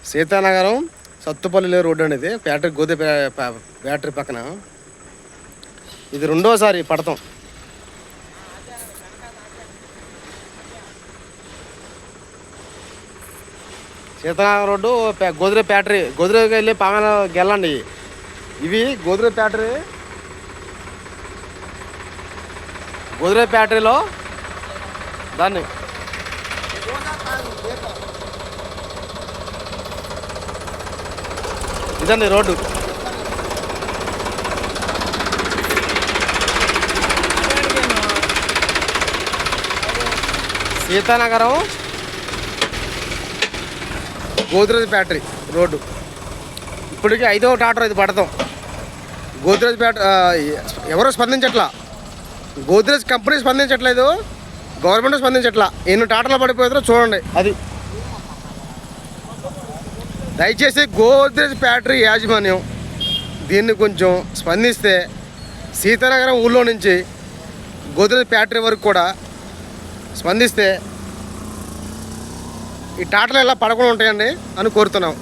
Seethanagaram Sathupalli road అనేది factory గోధుమ factory పక్కన. ఇది రెండోసారి పడతాం. సీతానగరం రోడ్డు గోధుమ ఫ్యాక్టరీ. గోధుమకి వెళ్ళి పక్కన గెల్లండి. ఇవి గోధుమ ఫ్యాక్టరీ. గోధుమ ఫ్యాక్టరీలో దాన్ని ఇదండి road. Sitanagaram Godrej factory road. ఇప్పటికీ 5వ టాటర్ ఇది పడతాం. గోద్రేజ్ ఫ్యాక్టరీ ఎవరో స్పందించట్లా. గోద్రేజ్ కంపెనీ స్పందించట్లేదు, గవర్నమెంట్ స్పందించట్లా. ఎన్ని టాటర్లు పడిపోతారో చూడండి. అది దయచేసి గోద్రేజ్ ఫ్యాక్టరీ యాజమాన్యం దీన్ని కొంచెం స్పందిస్తే సీతానగరం ఊళ్ళో నుంచి గోద్రేజ్ ఫ్యాక్టరీ వరకు కూడా స్పందిస్తే ఈ టాటర్లు ఎలా పడకుండా ఉంటాయండి అని కోరుతున్నాం.